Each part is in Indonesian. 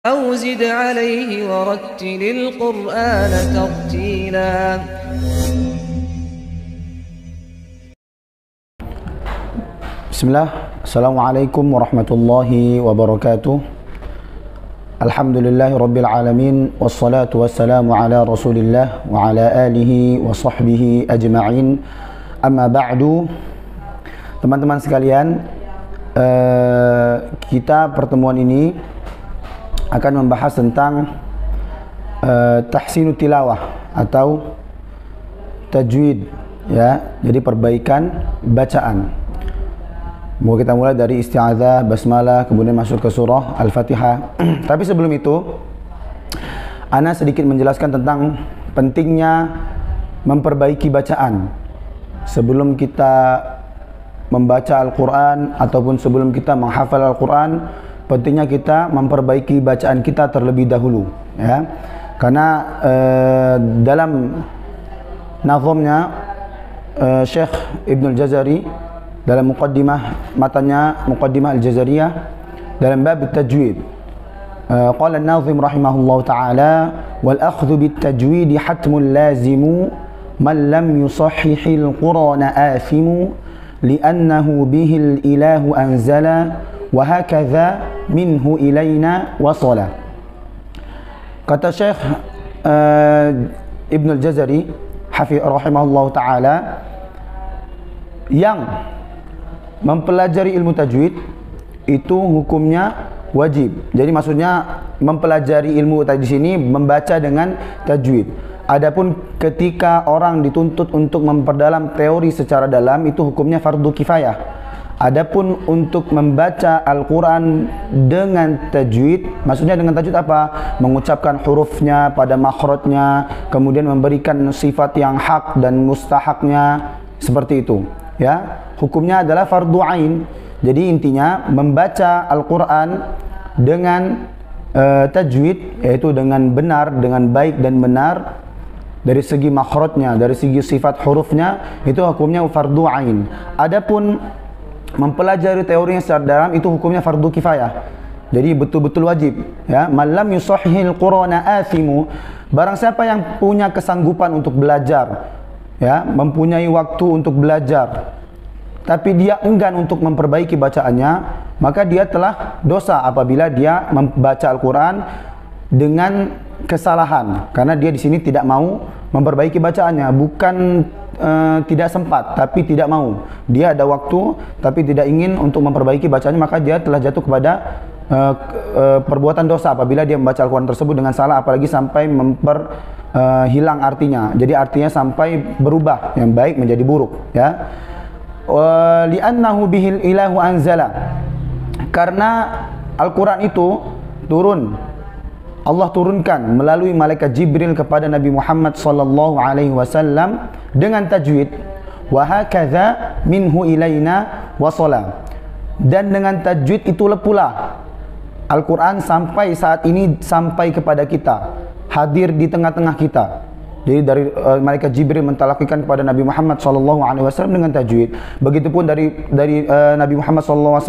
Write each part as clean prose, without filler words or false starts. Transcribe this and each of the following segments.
أو زد عليه ورتل القرآن ترتيلا. Bismillah. Assalamualaikum warahmatullahi wabarakatuh. Alhamdulillahi rabbil alamin. Wassalatu wassalamu ala rasulillah wa ala alihi wa sahbihi ajma'in. Amma ba'du. Teman-teman sekalian, kita pertemuan ini akan membahas tentang tahsinu tilawah atau tajwid, ya. Jadi perbaikan bacaan. Mau kita mulai dari isti'adzah, basmalah, kemudian masuk ke surah Al-Fatihah. Tapi sebelum itu, ana sedikit menjelaskan tentang pentingnya memperbaiki bacaan. Sebelum kita membaca Al-Quran ataupun sebelum kita menghafal Al-Quran, pentingnya kita memperbaiki bacaan kita terlebih dahulu, ya. Karena dalam nazamnya Syekh Ibnul Jazari dalam muqaddimah matanya Muqaddimah Al-Jazariyah dalam bab tajwid, qala an-nazim rahimahullah ta'ala, wal akhdhu bit tajwid hatmun lazimu man lam yusahhihil qur'ana athimu li'annahu bihil ilahu anzala wa hakadha minhu ilaina wasala. Kata Syekh Ibnul Jazari rahimahullah ta'ala, yang mempelajari ilmu tajwid itu hukumnya wajib. Jadi maksudnya mempelajari ilmu tadi di sini membaca dengan tajwid. Adapun ketika orang dituntut untuk memperdalam teori secara dalam, itu hukumnya fardu kifayah. Adapun untuk membaca Al-Quran dengan tajwid, maksudnya dengan tajwid apa? Mengucapkan hurufnya pada makhrajnya, kemudian memberikan sifat yang hak dan mustahaknya, seperti itu, ya. Hukumnya adalah fardu ain. Jadi intinya membaca Al-Quran dengan tajwid, yaitu dengan benar, dengan baik dan benar dari segi makhrajnya, dari segi sifat hurufnya, itu hukumnya fardu ain. Adapun mempelajari teorinya secara dalam, itu hukumnya fardu kifayah. Jadi betul-betul wajib, ya. Malam yusahhil qur'ana athimu, barang siapa yang punya kesanggupan untuk belajar, ya, mempunyai waktu untuk belajar, tapi dia enggan untuk memperbaiki bacaannya, maka dia telah dosa apabila dia membaca Al-Quran dengan kesalahan, karena dia di sini tidak mau memperbaiki bacaannya. Bukan tidak sempat, tapi tidak mau. Dia ada waktu, tapi tidak ingin untuk memperbaiki bacaannya, maka dia telah jatuh kepada perbuatan dosa apabila dia membaca Al-Quran tersebut dengan salah, apalagi sampai hilang artinya. Jadi artinya sampai berubah yang baik menjadi buruk, ya. Li'annahu bihil ilahu anzala, karena Al-Quran itu turun, Allah turunkan melalui malaikat Jibril kepada Nabi Muhammad sallallahu alaihi wasallam dengan tajwid. Wa hakadha minhu ilaina wasala, dan dengan tajwid itulah pula Al-Quran sampai saat ini sampai kepada kita, hadir di tengah-tengah kita. Jadi dari malaikat Jibril mentalakikan kepada Nabi Muhammad SAW dengan tajwid. Begitupun dari Nabi Muhammad SAW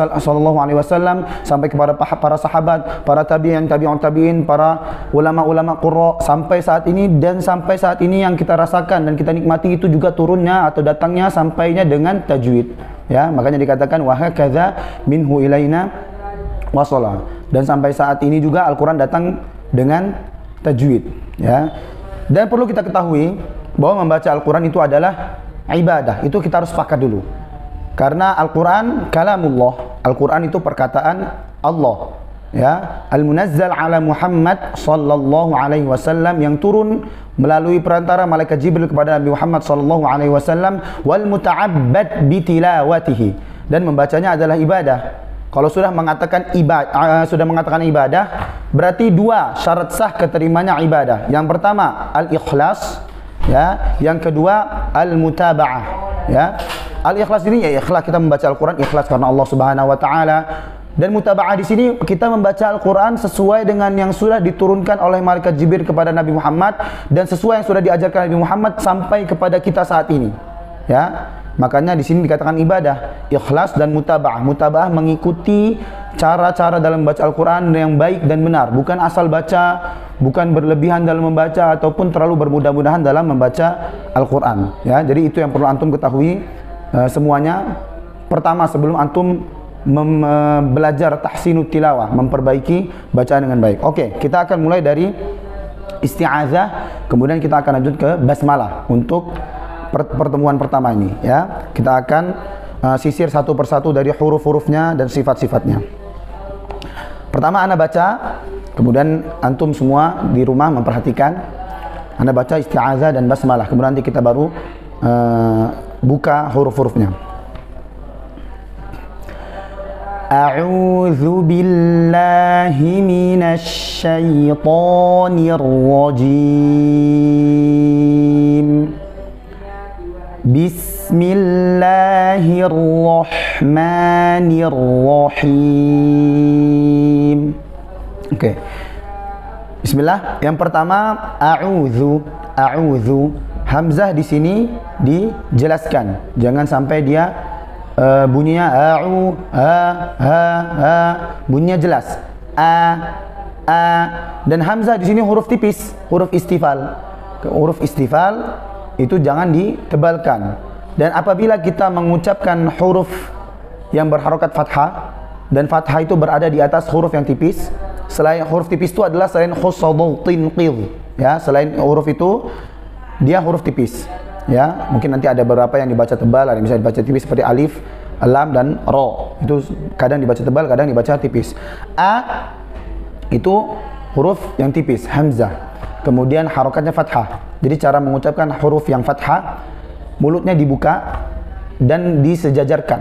sampai kepada para sahabat, para tabi'in, tabi'un tabi'in, para ulama-ulama qurra sampai saat ini. Dan sampai saat ini yang kita rasakan dan kita nikmati itu juga turunnya atau datangnya sampainya dengan tajwid, ya. Makanya dikatakan wa hakadha minhu ilaina wasala. Dan sampai saat ini juga Al-Quran datang dengan tajwid, ya. Dan perlu kita ketahui bahwa membaca Al-Quran itu adalah ibadah. Itu kita harus sepakat dulu. Karena Al-Quran kalamullah. Al-Quran itu perkataan Allah, ya. Al-munazzal ala Muhammad sallallahu alaihi wasallam, yang turun melalui perantara malaikat Jibril kepada Nabi Muhammad sallallahu alaihi wasallam, wal muta'abbad bitilawatihi, dan membacanya adalah ibadah. Kalau sudah mengatakan ibadah, berarti dua syarat sah keterimanya ibadah. Yang pertama al-ikhlas, ya. Yang kedua al-mutaba'ah, ya. Al-ikhlas ini ya ikhlas kita membaca Al-Quran ikhlas karena Allah Subhanahu wa taala. Dan mutaba'ah di sini kita membaca Al-Quran sesuai dengan yang sudah diturunkan oleh malaikat Jibril kepada Nabi Muhammad dan sesuai yang sudah diajarkan Nabi Muhammad sampai kepada kita saat ini. Ya, makanya di sini dikatakan ibadah, ikhlas dan mutaba'ah. Mutaba'ah mengikuti cara-cara dalam membaca Al-Quran yang baik dan benar, bukan asal baca, bukan berlebihan dalam membaca ataupun terlalu bermudah-mudahan dalam membaca Al-Quran. Ya, jadi itu yang perlu antum ketahui semuanya. Pertama, sebelum antum belajar tahsinut tilawah, memperbaiki bacaan dengan baik. Oke, kita akan mulai dari isti'azah, kemudian kita akan lanjut ke basmalah untuk pertemuan pertama ini. Ya, kita akan sisir satu persatu dari huruf-hurufnya dan sifat-sifatnya. Pertama, ana baca, kemudian antum semua di rumah memperhatikan. Ana baca isti'azah dan basmalah, kemudian nanti kita baru buka huruf-hurufnya. A'udzu billahi minasy syaithanir rajim. Bismillahirrahmanirrahim. Oke. Bismillah. Yang pertama, a'udzu. Hamzah di sini dijelaskan. Jangan sampai dia bunyinya bunyinya jelas. Dan hamzah di sini huruf tipis, huruf istifal. Huruf istifal itu jangan ditebalkan. Dan apabila kita mengucapkan huruf yang berharokat fathah, dan fathah itu berada di atas huruf yang tipis, selain huruf tipis itu adalah selain khusadatin qidh, ya, selain huruf itu dia huruf tipis. Ya, mungkin nanti ada beberapa yang dibaca tebal, ada yang bisa dibaca tipis seperti alif, lam dan ro. Itu kadang dibaca tebal, kadang dibaca tipis. A itu huruf yang tipis, hamzah. Kemudian harokatnya fathah. Jadi cara mengucapkan huruf yang fathah, mulutnya dibuka dan disejajarkan.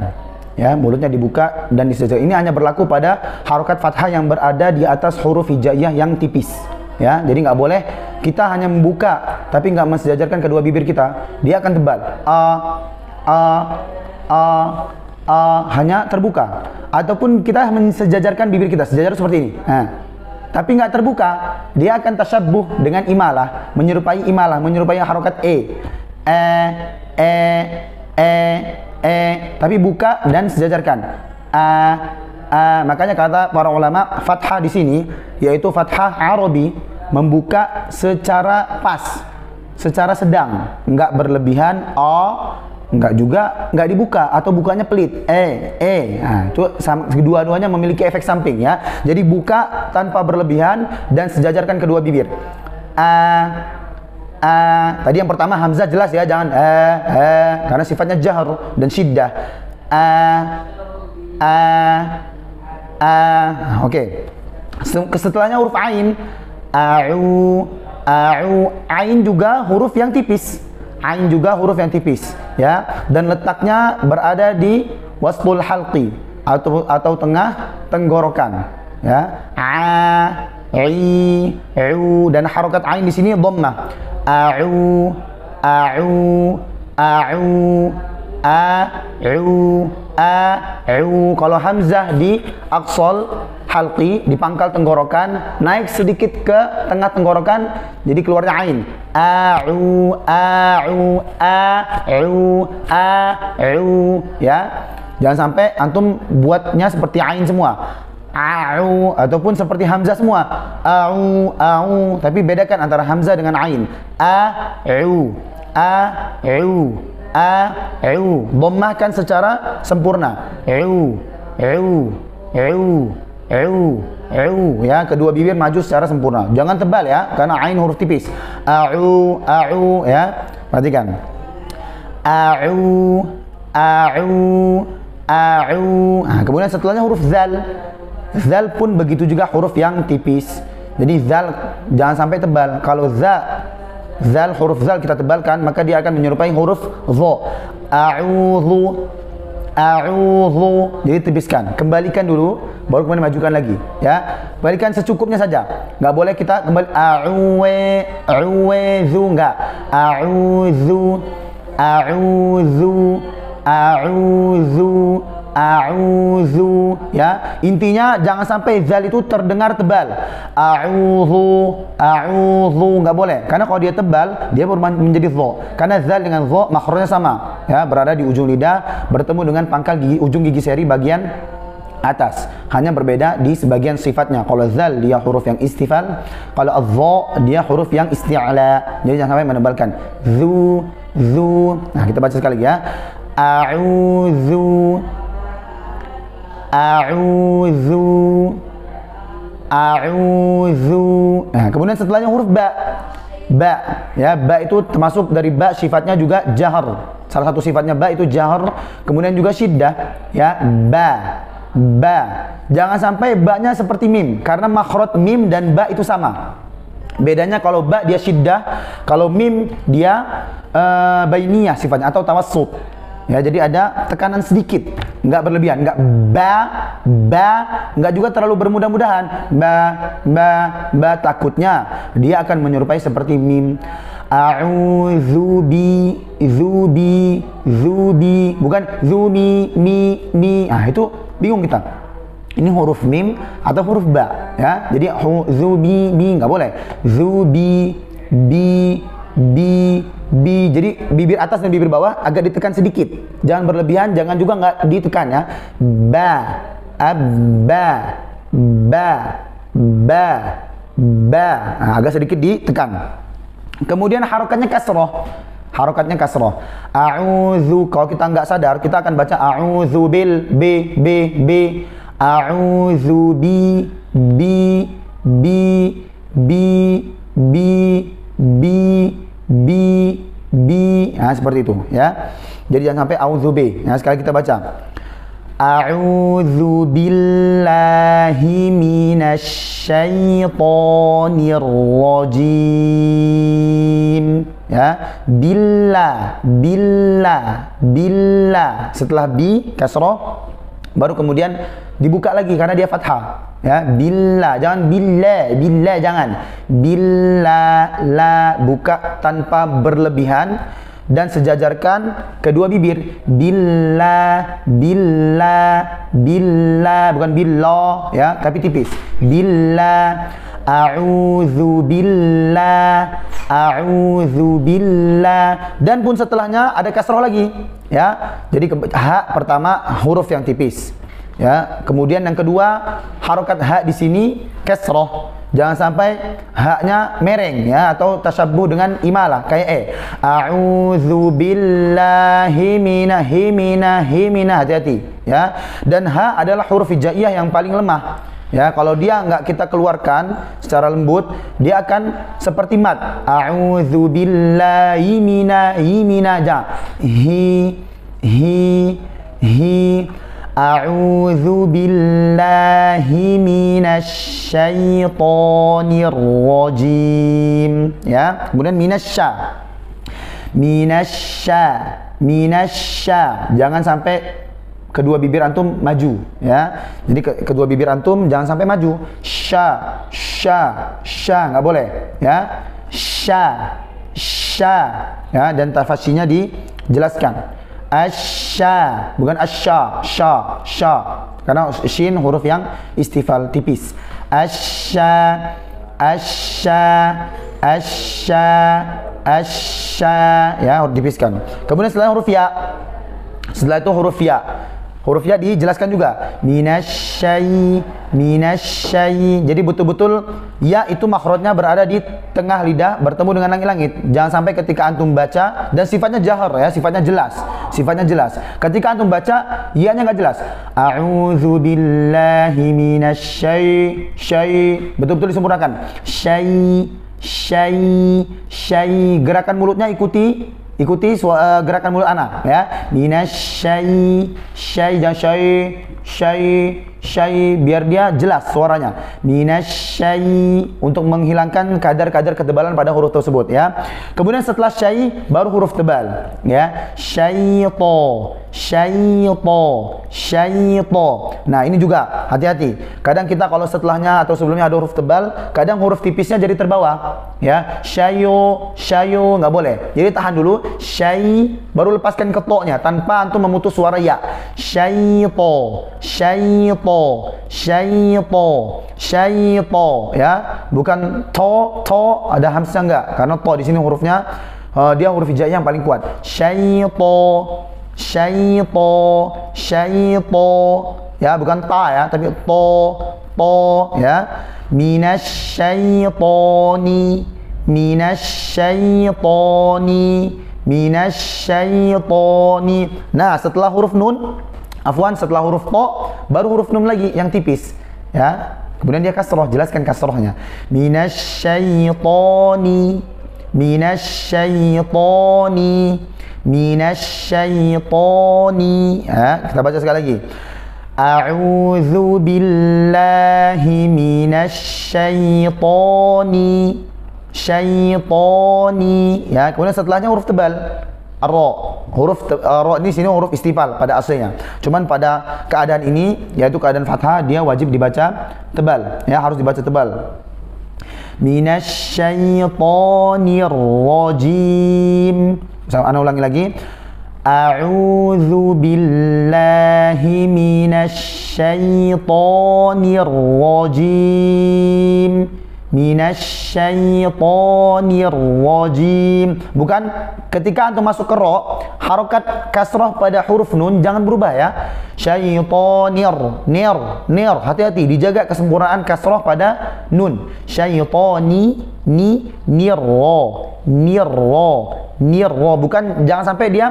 Ya, mulutnya dibuka dan disejajarkan. Ini hanya berlaku pada harokat fathah yang berada di atas huruf hijaiyah yang tipis. Ya, jadi nggak boleh kita hanya membuka tapi nggak mensejajarkan kedua bibir kita, dia akan tebal. Hanya terbuka. Ataupun kita mensejajarkan bibir kita, sejajar seperti ini. Tapi nggak terbuka, dia akan tasyabbuh dengan imalah, menyerupai harokat tapi buka dan sejajarkan. Makanya kata para ulama, fathah di sini yaitu fathah Arabi, membuka secara pas, secara sedang, nggak berlebihan, nggak juga nggak dibuka atau bukanya pelit, Nah, itu kedua-duanya memiliki efek samping, ya. Jadi buka tanpa berlebihan dan sejajarkan kedua bibir. Tadi yang pertama hamzah jelas, ya, jangan karena sifatnya jahr dan syiddah. Oke. Setelahnya huruf ain. Ain juga huruf yang tipis. Ya, dan letaknya berada di wastul halqi atau tengah tenggorokan, ya. Dan harokat ain di sini dhammah. Kalau hamzah di aqsal halqi, di pangkal tenggorokan, naik sedikit ke tengah tenggorokan, jadi keluarnya ain. Ya, jangan sampai antum buatnya seperti ain semua, ataupun seperti hamzah semua, tapi bedakan antara hamzah dengan ain. Dhammahkan secara sempurna. Ya, kedua bibir maju secara sempurna. Jangan tebal, ya, karena ain huruf tipis. Ya. Perhatikan. Kemudian setelahnya huruf zal. Zal pun begitu juga huruf yang tipis. Jadi zal jangan sampai tebal. Kalau zal huruf zal kita tebalkan, maka dia akan menyerupai huruf dha. A'udzu. Jadi tipiskan. Kembalikan dulu, baru kemudian majukan lagi, ya. Balikan secukupnya saja. Nggak boleh kita kembali a'udzu, enggak. A'udzu. a'udzu, ya. Intinya jangan sampai zal itu terdengar tebal. A'udzu nggak boleh. Karena kalau dia tebal, dia menjadi dha. Karena zal dengan dha makhrajnya sama, ya, berada di ujung lidah bertemu dengan pangkal gigi, ujung gigi seri bagian atas. Hanya berbeda di sebagian sifatnya. Kalau zal dia huruf yang istifal, kalau adza dia huruf yang isti'la. Jadi jangan sampai menebalkan. Zu. Nah, kita baca sekali lagi, ya. A'udzu. Nah, kemudian setelahnya huruf ba. Ya, ba itu termasuk dari ba, sifatnya juga jahar. Salah satu sifatnya ba itu jahar, kemudian juga syiddah, ya. Ba. Jangan sampai ba-nya seperti mim, karena makhraj mim dan ba itu sama. Bedanya kalau ba dia syiddah, kalau mim dia bainiyah sifatnya atau tawassut. Ya, jadi ada tekanan sedikit, nggak berlebihan, nggak ba, nggak juga terlalu bermudah-mudahan. Ba, takutnya dia akan menyerupai seperti mim. A'udzubi, zubi, bukan zumi, mi. Nah, itu bingung kita. Ini huruf mim atau huruf ba, ya. Jadi zubi, nggak boleh. Zubi, bi. Jadi bibir atas dan bibir bawah agak ditekan sedikit. Jangan berlebihan, jangan juga nggak ditekan, ya. Ba. Nah, agak sedikit ditekan. Kemudian harokatnya kasroh. A'udzu, kalau kita nggak sadar, kita akan baca a'udzu bil b. A'udzu bi. Nah, seperti itu, ya. Jadi jangan sampai auzubi. Nah, sekali kita baca. A'udzu billahi minasyaitonir rajim. Ya, billah. Setelah bi kasrah baru kemudian dibuka lagi karena dia fathah. Ya, billah, jangan billah jangan. Billah, la, buka tanpa berlebihan dan sejajarkan kedua bibir. Billah, bukan billah, ya, tapi tipis. Billah, a'udzu billah, dan pun setelahnya ada kasroh lagi, ya. Jadi ha pertama huruf yang tipis. Ya, kemudian yang kedua harokat ha di sini kasroh. Jangan sampai haknya mereng, ya, atau tasyabbuh dengan imalah kayak a'udzu billahi minah, hati-hati, ya. Dan ha adalah huruf hijaiyah yang paling lemah. Ya, kalau dia nggak kita keluarkan secara lembut, dia akan seperti mat. A'udzu billahi hi. A'udzu billahi minasyaitonir rajim. Ya, kemudian minasya. Jangan sampai kedua bibir antum maju, ya. Jadi kedua bibir antum jangan sampai maju. Sya, nggak boleh, ya. Sya, ya, dan tafasyinya dijelaskan. Asya, bukan asya, sya. Karena shin huruf yang istifal tipis. Asya, ya, harus dipiskan. Kemudian setelah huruf ya. Setelah itu huruf ya. Huruf ya dijelaskan juga. Minasyai. Jadi betul-betul ya itu makhrajnya berada di tengah lidah bertemu dengan langit-langit. Jangan sampai ketika antum baca, dan sifatnya jahar, ya, sifatnya jelas. Ketika antum baca, ya-nya nggak jelas. A'udzu billahi minasyai. Betul-betul disempurnakan. Syai. Gerakan mulutnya ikuti gerakan mulut ana, ya. Minasyai, jangan syai. syai, biar dia jelas suaranya. Minasyai, untuk menghilangkan kadar-kadar ketebalan pada huruf tersebut ya. Kemudian setelah syai baru huruf tebal ya. Syaito, syaito. Nah, ini juga hati-hati. Kadang kita kalau setelahnya atau sebelumnya ada huruf tebal, kadang huruf tipisnya jadi terbawa ya. Syayo, nggak boleh. Jadi tahan dulu, syai, baru lepaskan ke to-nya tanpa antum memutus suara ya. Syaito, ya. Bukan to, ada hamzah enggak? Karena to di sini hurufnya dia huruf hijaiyah yang paling kuat. Syaito, ya, bukan ta ya, tapi to ya. Minasyaitoni. Nah, setelah huruf nun, setelah huruf to baru huruf nun lagi yang tipis ya. Kemudian dia kasroh, jelaskan kasrohnya. Minasyaitoni, ya, kita baca sekali lagi. A'udzu billahi minasyaitoni, ya. Kemudian setelahnya huruf tebal, ro. Ro ini sini huruf istifal pada aslinya. Cuman pada keadaan ini, yaitu keadaan fathah, dia wajib dibaca tebal ya, harus dibaca tebal. Minasyaitonir rajim. Ana ulangi lagi. A'udzu billahi minasyaitonir rajim. Minasyaitonir rajim. Bukan ketika antum masuk ke ro, harokat kasrah pada huruf nun jangan berubah ya. Syaitonir, nir, hati-hati, dijaga kesempurnaan kasrah pada nun. Syaitoni, nirro, bukan, jangan sampai dia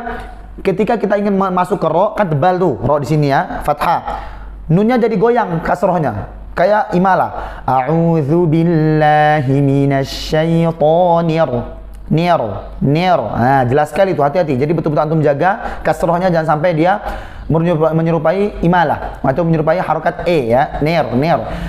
ketika kita ingin masuk ke ro, kan tebal tuh ro di sini ya, fathah. Nunnya jadi goyang kasrohnya, kayak imala. A'udzu billahi minasyaitonir nir. Nah, jelas sekali itu, hati-hati. Jadi betul-betul antum jaga kasrohnya, jangan sampai dia menyerupai imalah atau menyerupai harokat ya, nir.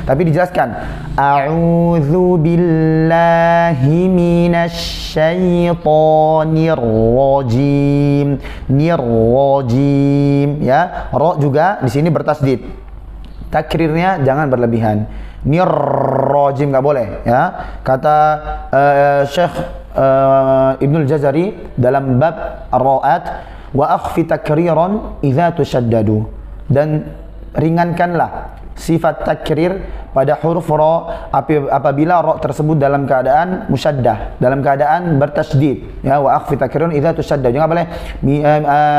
Tapi dijelaskan, a'udzu billahi minasyaitonir rajim. Nirrajim ya. Ro juga di sini bertasdid. Takrirnya jangan berlebihan. Nirrajim nggak boleh ya. Kata Syekh Ibnul Jazari dalam bab ar-ra'at, wa akhfi takriran idza tushaddadu, dan ringankanlah sifat takrir pada huruf ra apabila ra tersebut dalam keadaan musyaddah, dalam keadaan bertasydid ya. Wa akhfi takriran idza tushaddadu, jangan boleh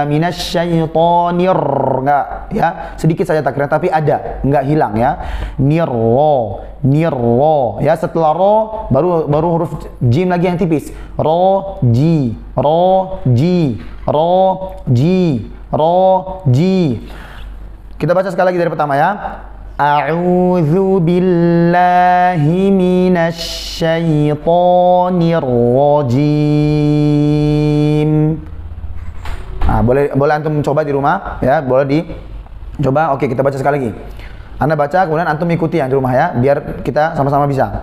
minasyaitonir, enggak ya, sedikit saja takriran tapi ada, enggak hilang ya. Nirro ya. Setelah ro baru huruf jim lagi yang tipis. Ro ji. Kita baca sekali lagi dari pertama ya. A'udzu billahi minasyaitonir rajim. Nah, boleh antum coba di rumah ya, boleh dicoba. Oke, kita baca sekali lagi. Anda baca, kemudian antum ikuti yang di rumah ya, biar kita sama-sama bisa.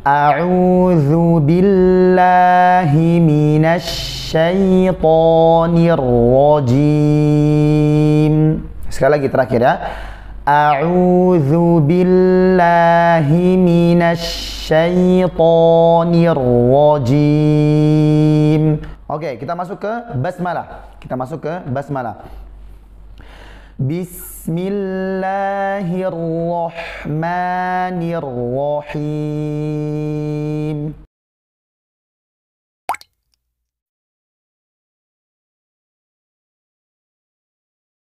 A'udzu billahi minasyaitonir rajim. Sekali lagi terakhir ya. A'udzu billahi minasyaitonir rajim. Oke, kita masuk ke basmalah. Bismillahirrahmanirrahim.